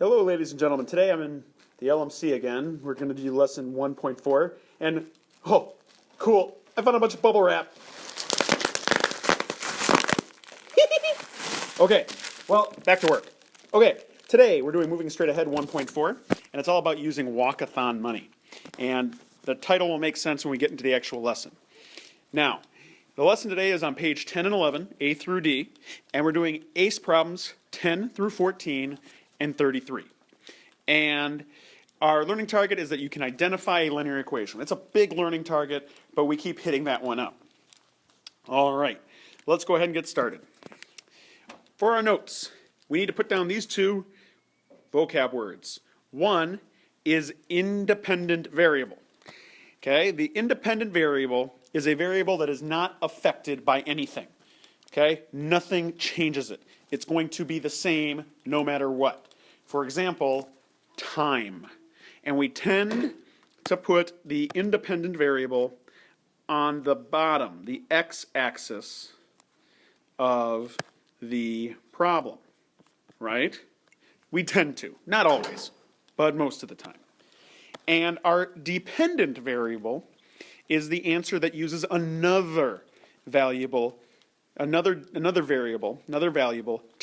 Hello, ladies and gentlemen. Today I'm in the LMC again. We're going to do lesson 1.4. And, oh, cool. I found a bunch of bubble wrap. Okay, well, back to work. Okay, today we're doing Moving Straight Ahead 1.4, and it's all about using walkathon money. And the title will make sense when we get into the actual lesson. Now, the lesson today is on page 10 and 11, A through D, and we're doing ACE problems 10 through 14 and 33. And our learning target is that you can identify a linear equation. It's a big learning target, but we keep hitting that one up. All right, let's go ahead and get started. For our notes, we need to put down these two vocab words. One is independent variable. Okay, the independent variable is a variable that is not affected by anything. Okay, nothing changes it. It's going to be the same no matter what. For example, time. And we tend to put the independent variable on the bottom, the x-axis of the problem, right? We tend to, not always, but most of the time. And our dependent variable is the answer that uses another variable to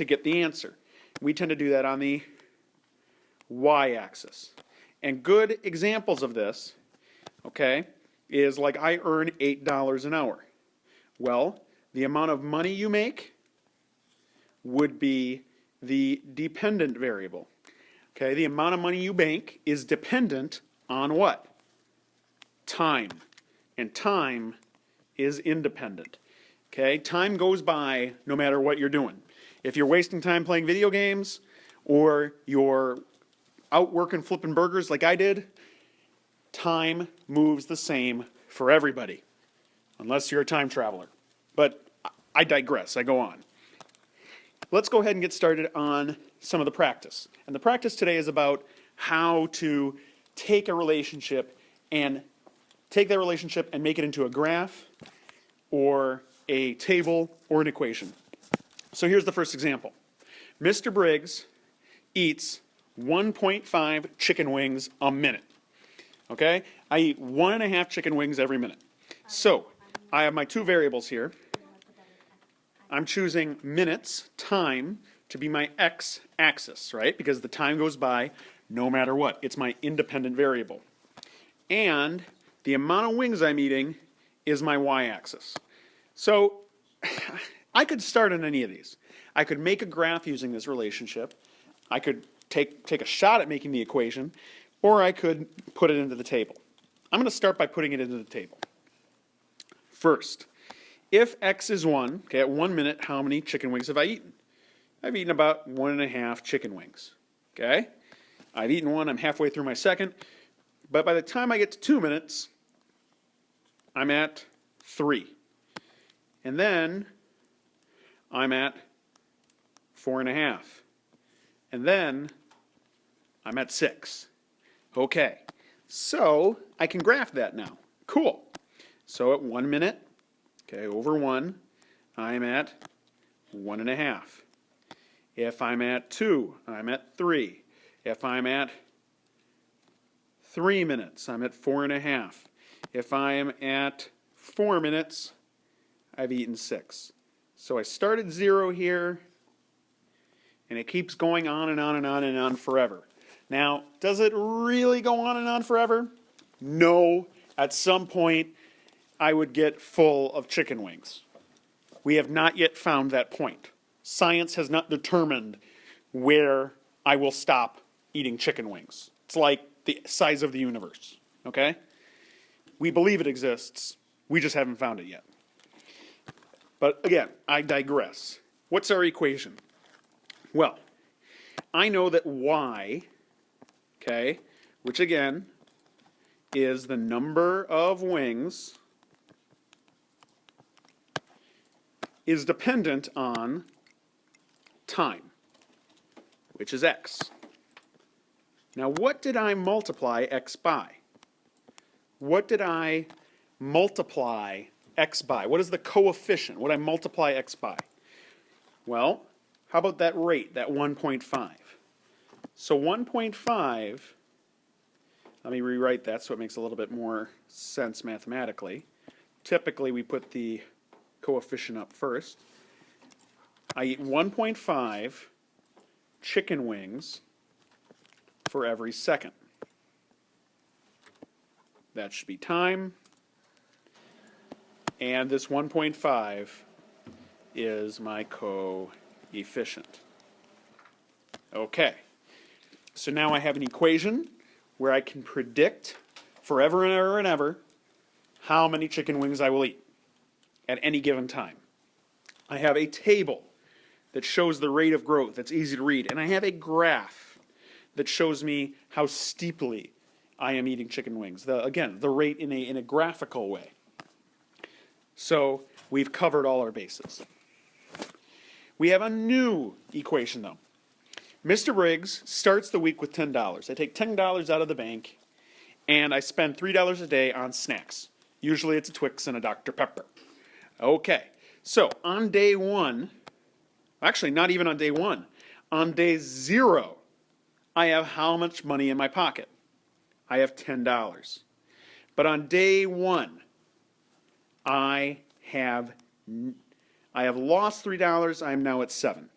get the answer. We tend to do that on the y-axis. And good examples of this, okay, is like I earn $8 an hour. Well, the amount of money you make would be the dependent variable. Okay, the amount of money you make is dependent on what? Time. And time is independent. Okay, time goes by no matter what you're doing. If you're wasting time playing video games, or you're out working flipping burgers like I did, time moves the same for everybody, unless you're a time traveler. But I digress, I go on. Let's go ahead and get started on some of the practice. And the practice today is about how to take a relationship and make it into a graph or a table or an equation. So here's the first example. Mr. Briggs eats 1.5 chicken wings a minute. Okay? I eat 1.5 chicken wings every minute. So I have my two variables here. I'm choosing minutes, time, to be my x-axis, right? Because the time goes by no matter what. It's my independent variable. And the amount of wings I'm eating is my y-axis. So I could start on any of these. I could make a graph using this relationship. I could take a shot at making the equation, or I could put it into the table. I'm going to start by putting it into the table. First, if x is 1, okay, at 1 minute, how many chicken wings have I eaten? I've eaten about 1.5 chicken wings. Okay? I've eaten one, I'm halfway through my second, but by the time I get to 2 minutes, I'm at 3. And then I'm at 4.5. And then I'm at 6. Okay, so I can graph that now. Cool. So at 1 minute, okay, over 1, I'm at 1.5. If I'm at 2, I'm at 3. If I'm at 3 minutes, I'm at 4.5. If I'm at 4 minutes, I've eaten 6. So I start at 0 here, and it keeps going on and on and on and on forever. Now, does it really go on and on forever? No. At some point, I would get full of chicken wings. We have not yet found that point. Science has not determined where I will stop eating chicken wings. It's like the size of the universe, okay? We believe it exists. We just haven't found it yet. But again, I digress. What's our equation? Well, I know that y, okay, which again is the number of wings, is dependent on time, which is x. Now, what did I multiply x by? What did I multiply x by? What is the coefficient? What did I multiply x by? Well, how about that rate, that 1.5? So 1.5, let me rewrite that so it makes a little bit more sense mathematically. Typically we put the coefficient up first. I eat 1.5 chicken wings for every second. That should be time. And this 1.5 is my coefficient. Okay. So now I have an equation where I can predict forever and ever and ever how many chicken wings I will eat at any given time. I have a table that shows the rate of growth that's easy to read, and I have a graph that shows me how steeply I am eating chicken wings. Again, the rate in a graphical way. So we've covered all our bases. We have a new equation though. Mr. Briggs starts the week with $10. I take $10 out of the bank and I spend $3 a day on snacks. Usually it's a Twix and a Dr. Pepper. Okay, so on day one, actually not even on day one, on day 0, I have how much money in my pocket? I have $10. But on day 1, I have lost $3. I am now at 7.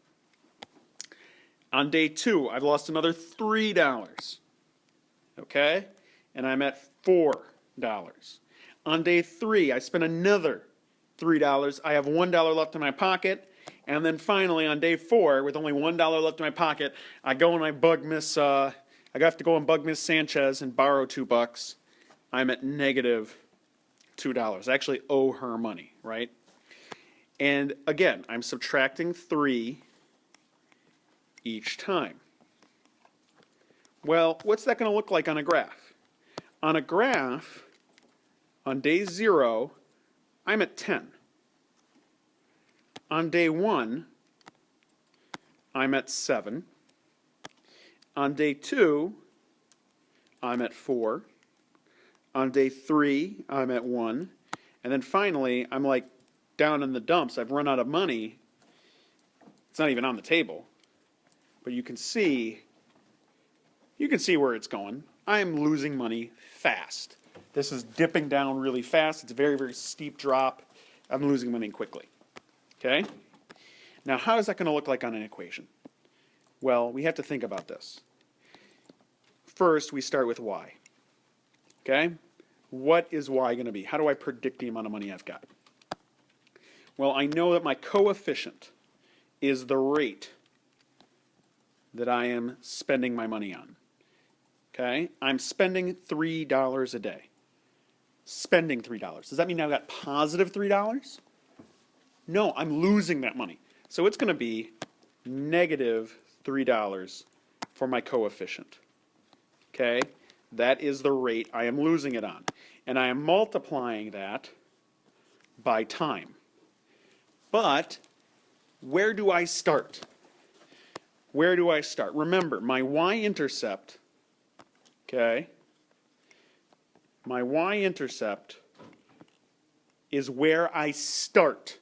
On day 2, I've lost another $3. Okay? And I'm at $4. On day 3, I spent another $3. I have $1 left in my pocket. And then finally, on day 4, with only $1 left in my pocket, I go and I bug Miss, I have to go and bug Miss Sanchez and borrow $2. I'm at negative $2. I actually owe her money, right? And again, I'm subtracting 3 each time. Well, what's that going to look like on a graph? On a graph, on day 0, I'm at 10. On day 1, I'm at 7. On day 2, I'm at 4. On day 3, I'm at 1. And then finally, I'm like down in the dumps. I've run out of money. It's not even on the table. But you can see where it's going. I'm losing money fast. This is dipping down really fast. It's a very, very steep drop. I'm losing money quickly. Okay? Now, how is that going to look like on an equation? Well, we have to think about this. First, we start with y. Okay? What is y going to be? How do I predict the amount of money I've got? Well, I know that my coefficient is the rate that I am spending my money on. Okay? I'm spending $3 a day. Spending $3. Does that mean I've got positive $3? No, I'm losing that money. So it's going to be negative $3 for my coefficient. Okay? That is the rate I am losing it on. And I am multiplying that by time. But where do I start? Where do I start? Remember, my y-intercept, okay, my y-intercept is where I start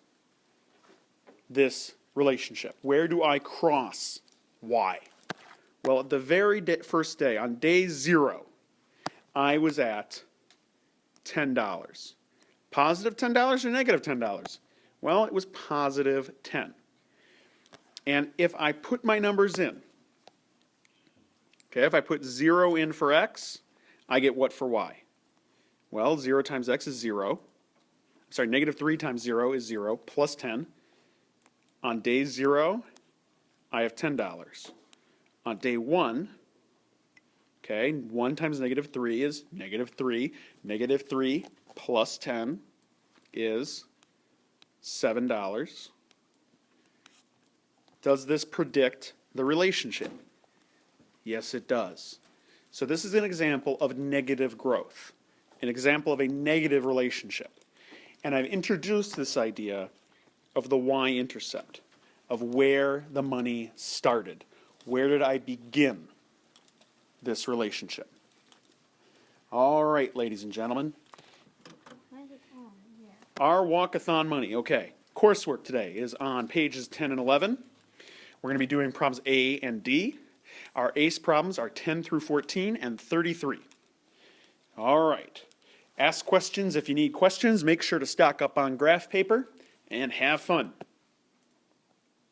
this relationship. Where do I cross y? Well, at the very first day, on day 0, I was at $10. Positive $10 or negative $10? Well, it was positive 10. And if I put my numbers in, okay, if I put 0 in for x, I get what for y? Well, 0 times x is 0. Sorry, negative 3 times 0 is 0, plus 10. On day 0, I have $10. On day 1, okay, 1 times negative 3 is negative 3. Negative 3 plus 10 is $7. Does this predict the relationship? Yes, it does. So this is an example of negative growth, an example of a negative relationship. And I've introduced this idea of the y-intercept, of where the money started. Where did I begin this relationship? All right, ladies and gentlemen. Our walkathon money. Okay, coursework today is on pages 10 and 11. We're going to be doing problems A and D. Our ACE problems are 10 through 14 and 33. All right. Ask questions if you need questions. Make sure to stock up on graph paper and have fun.